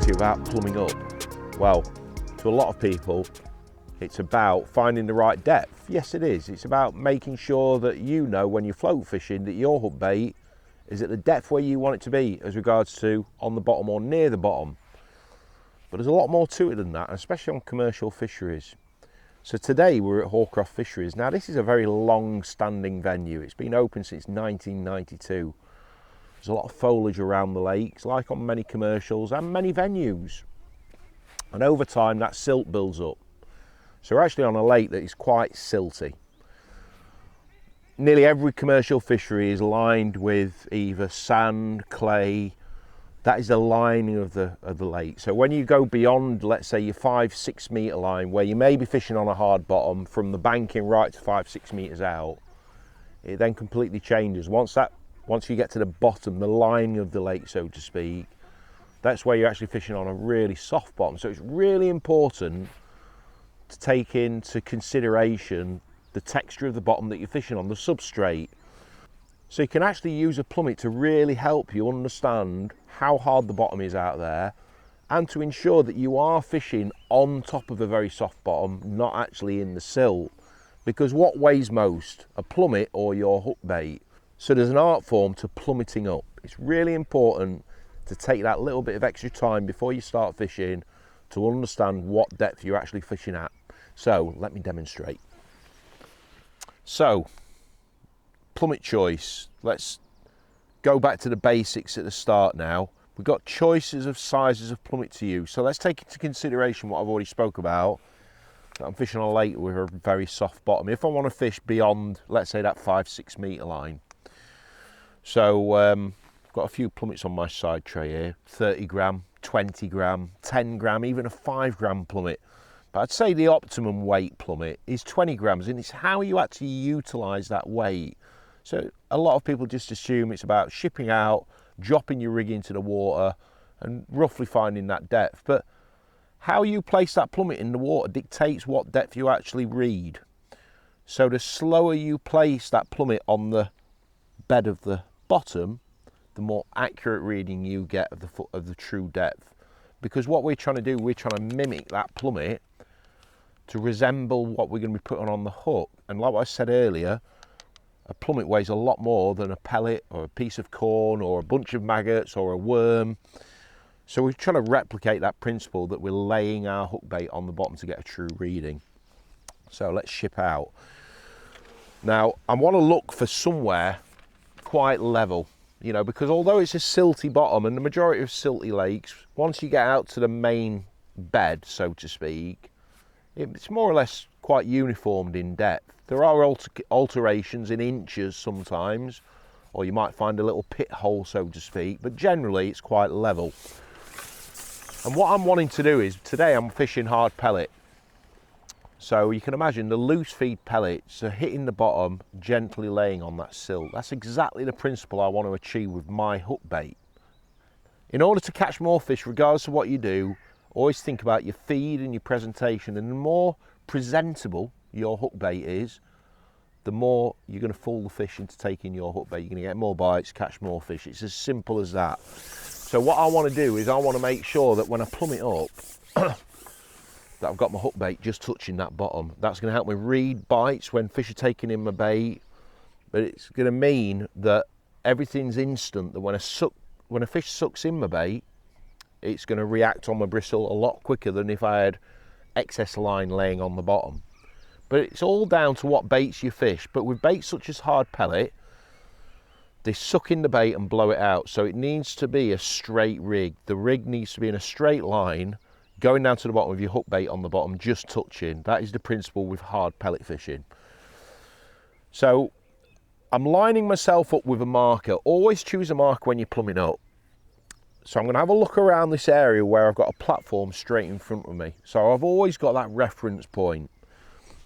to you about plumbing up. Well, to a lot of people, it's about finding the right depth. Yes, it is. It's about making sure that you know when you're float fishing that your hook bait is at the depth where you want it to be as regards to on the bottom or near the bottom. But there's a lot more to it than that, especially on commercial fisheries. So today we're at Hawcroft Fisheries. Now this is a very long-standing venue. It's been open since 1992. There's a lot of foliage around the lakes, like on many commercials and many venues. And over time that silt builds up. So we're actually on a lake that is quite silty. Nearly every commercial fishery is lined with either sand, clay. That is the lining of the lake. So when you go beyond, let's say, your 5-6 metre line, where you may be fishing on a hard bottom from the banking right to 5-6 metres out, it then completely changes. Once you get to the bottom, the lining of the lake, so to speak, that's where you're actually fishing on a really soft bottom. So it's really important to take into consideration the texture of the bottom that you're fishing on, the substrate. So you can actually use a plummet to really help you understand how hard the bottom is out there and to ensure that you are fishing on top of a very soft bottom, not actually in the silt. Because what weighs most, a plummet or your hook bait? So there's an art form to plummeting up. It's really important to take that little bit of extra time before you start fishing to understand what depth you're actually fishing at. So let me demonstrate. So, plummet choice. Let's go back to the basics at the start now. We've got choices of sizes of plummet to use. So let's take into consideration what I've already spoke about. I'm fishing on a lake with a very soft bottom. If I want to fish beyond, let's say, that 5-6 metre line. So I've got a few plummets on my side tray here. 30 gram, 20 gram, 10 gram, even a 5 gram plummet. But I'd say the optimum weight plummet is 20 grams, and it's how you actually utilise that weight. So a lot of people just assume it's about shipping out, dropping your rig into the water and roughly finding that depth. But how you place that plummet in the water dictates what depth you actually read. So the slower you place that plummet on the bed of the bottom, the more accurate reading you get of the true depth. Because what we're trying to do, we're trying to mimic that plummet to resemble what we're going to be putting on the hook. And like what I said earlier, a plummet weighs a lot more than a pellet or a piece of corn or a bunch of maggots or a worm. So we're trying to replicate that principle that we're laying our hook bait on the bottom to get a true reading. So let's ship out. Now I want to look for somewhere quite level, you know, because although it's a silty bottom, and the majority of silty lakes, once you get out to the main bed, so to speak, it's more or less quite uniformed in depth. There are alterations in inches sometimes, or you might find a little pit hole, so to speak, but generally it's quite level. And what I'm wanting to do is, today I'm fishing hard pellet. So you can imagine the loose feed pellets are hitting the bottom, gently laying on that silt. That's exactly the principle I want to achieve with my hook bait. In order to catch more fish, regardless of what you do, always think about your feed and your presentation, and the more presentable your hook bait is, the more you're going to fool the fish into taking your hook bait. You're going to get more bites, catch more fish. It's as simple as that. So what I want to do is I want to make sure that when I plummet up, that I've got my hook bait just touching that bottom. That's going to help me read bites when fish are taking in my bait, but it's going to mean that everything's instant, that when a fish sucks in my bait, it's going to react on my bristle a lot quicker than if I had excess line laying on the bottom. But it's all down to what baits you fish. But with baits such as hard pellet, they suck in the bait and blow it out. So it needs to be a straight rig. The rig needs to be in a straight line, going down to the bottom with your hook bait on the bottom, just touching. That is the principle with hard pellet fishing. So I'm lining myself up with a marker. Always choose a marker when you're plumbing up. So I'm going to have a look around this area where I've got a platform straight in front of me. So I've always got that reference point.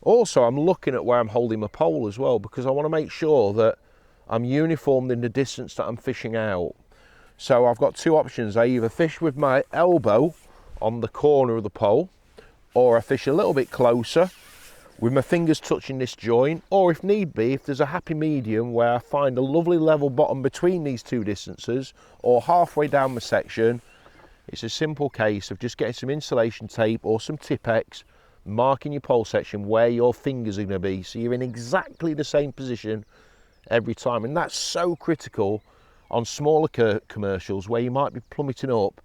Also, I'm looking at where I'm holding my pole as well, because I want to make sure that I'm uniformed in the distance that I'm fishing out. So I've got two options. I either fish with my elbow on the corner of the pole, or I fish a little bit closer with my fingers touching this joint, or if need be, if there's a happy medium where I find a lovely level bottom between these two distances, or halfway down my section, It's a simple case of just getting some insulation tape or some Tipp-Ex, marking your pole section where your fingers are going to be, so you're in exactly the same position every time. And that's so critical on smaller commercials where you might be plummeting up,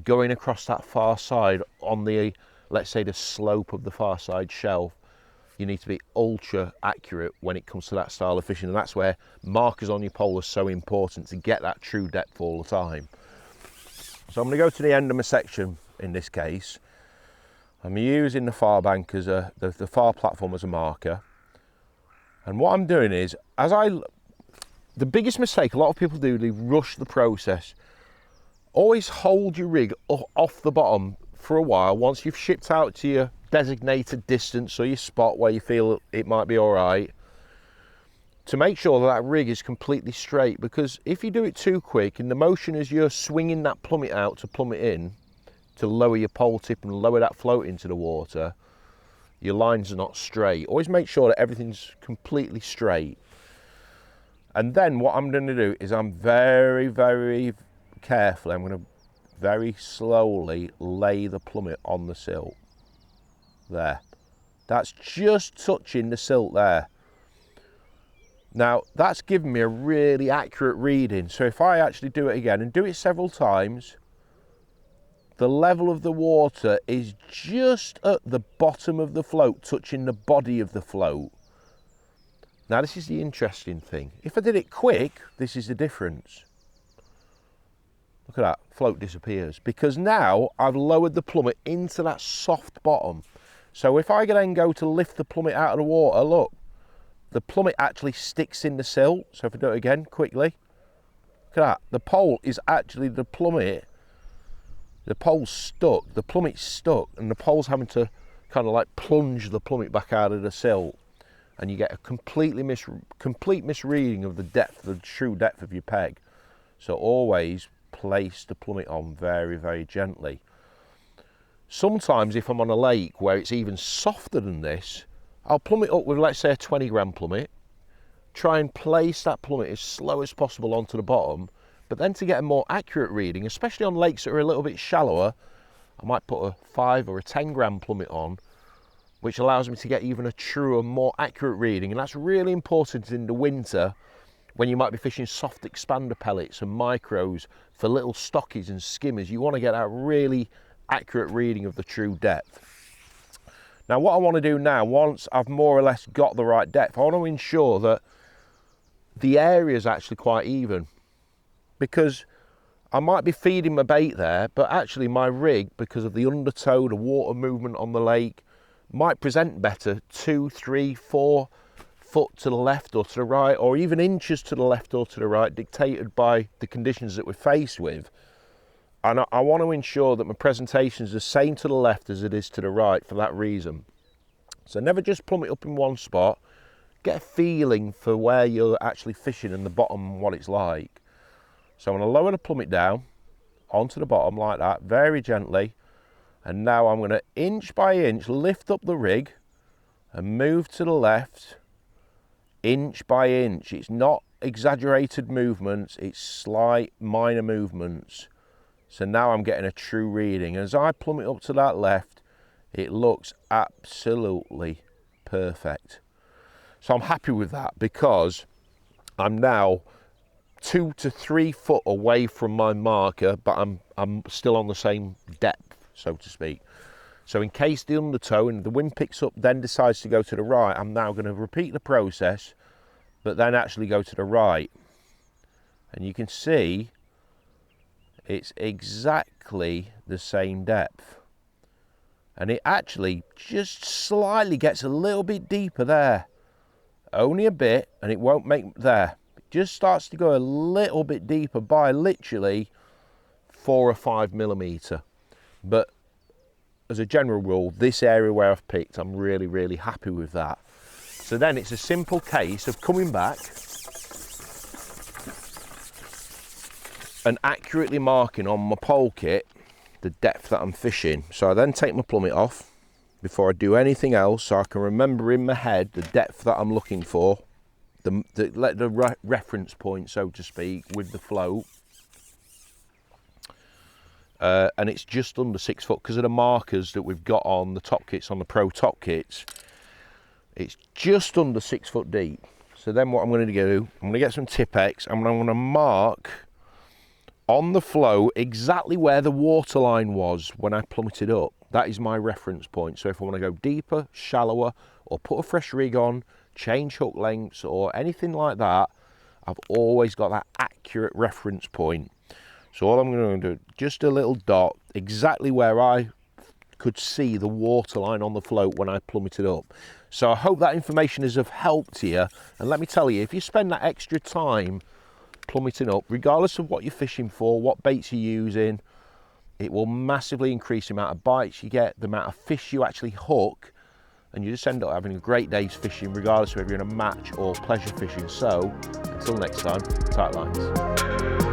going across that far side on the, let's say, the slope of the far side shelf. You need to be ultra accurate when it comes to that style of fishing, and that's where markers on your pole are so important to get that true depth all the time. So I'm going to go to the end of my section in this case. I'm using the far bank as the far platform as a marker, and what I'm doing is, the biggest mistake a lot of people do, they rush the process. Always hold your rig off the bottom for a while once you've shipped out to your designated distance or your spot where you feel it might be all right, to make sure that that rig is completely straight, because if you do it too quick, in the motion as you're swinging that plummet out to plummet in to lower your pole tip and lower that float into the water, your lines are not straight. Always make sure that everything's completely straight. And then what I'm going to do is I'm very, very carefully, I'm going to very slowly lay the plummet on the silt. There. That's just touching the silt there. Now, that's given me a really accurate reading. So if I actually do it again and do it several times, the level of the water is just at the bottom of the float, touching the body of the float. Now, this is the interesting thing. If I did it quick, this is the difference. Look at that, float disappears, because now I've lowered the plummet into that soft bottom. So if I then go to lift the plummet out of the water, look, the plummet actually sticks in the silt. So if I do it again quickly, look at that, the pole is actually the plummet. The pole's stuck, the plummet's stuck, and the pole's having to kind of like plunge the plummet back out of the silt, and you get a complete misreading of the depth, the true depth of your peg. So always place the plummet on very, very gently. Sometimes if I'm on a lake where it's even softer than this, I'll plummet up with, let's say, a 20 gram plummet, try and place that plummet as slow as possible onto the bottom, but then to get a more accurate reading, especially on lakes that are a little bit shallower, I might put a 5 or a 10 gram plummet on, which allows me to get even a truer, more accurate reading. And that's really important in the winter when you might be fishing soft expander pellets and micros for little stockies and skimmers. You want to get that really accurate reading of the true depth. Now, what I want to do now, once I've more or less got the right depth, I want to ensure that the area is actually quite even, because I might be feeding my bait there, but actually my rig, because of the undertow, the water movement on the lake, might present better 2, 3, 4 foot to the left or to the right, or even inches to the left or to the right, dictated by the conditions that we're faced with. And I want to ensure that my presentation is the same to the left as it is to the right for that reason. So never just plummet up in one spot. Get a feeling for where you're actually fishing and the bottom and what it's like. So I'm going to lower the plummet down onto the bottom like that, very gently. And now I'm going to inch by inch lift up the rig and move to the left, inch by inch. It's not exaggerated movements, it's slight minor movements. So now I'm getting a true reading. As I plummet up to that left, it looks absolutely perfect. So I'm happy with that, because I'm now 2 to 3 foot away from my marker, but I'm still on the same depth, so to speak. So in case the undertow and the wind picks up then decides to go to the right, I'm now going to repeat the process, but then actually go to the right. And you can see it's exactly the same depth. And it actually just slightly gets a little bit deeper there. Only a bit, and it won't make there. It just starts to go a little bit deeper by literally 4 or 5 millimeter. But as a general rule, this area where I've picked, I'm really, really happy with that. So then it's a simple case of coming back and accurately marking on my pole kit the depth that I'm fishing. So I then take my plummet off before I do anything else, so I can remember in my head the depth that I'm looking for, the reference point, so to speak, with the float. and it's just under 6 foot because of the markers that we've got on the top kits, on the Pro top kits. It's just under 6 foot deep. So then what I'm going to do, I'm going to get some Tipp-Ex and I'm going to mark on the flow exactly where the waterline was when I plummeted up. That is my reference point. So if I want to go deeper, shallower, or put a fresh rig on, change hook lengths or anything like that, I've always got that accurate reference point. So all I'm going to do, just a little dot, exactly where I could see the waterline on the float when I plummeted up. So I hope that information is of help to you. And let me tell you, if you spend that extra time plummeting up, regardless of what you're fishing for, what baits you're using, it will massively increase the amount of bites you get, the amount of fish you actually hook, and you just end up having a great day's fishing, regardless of whether you're in a match or pleasure fishing. So until next time, tight lines.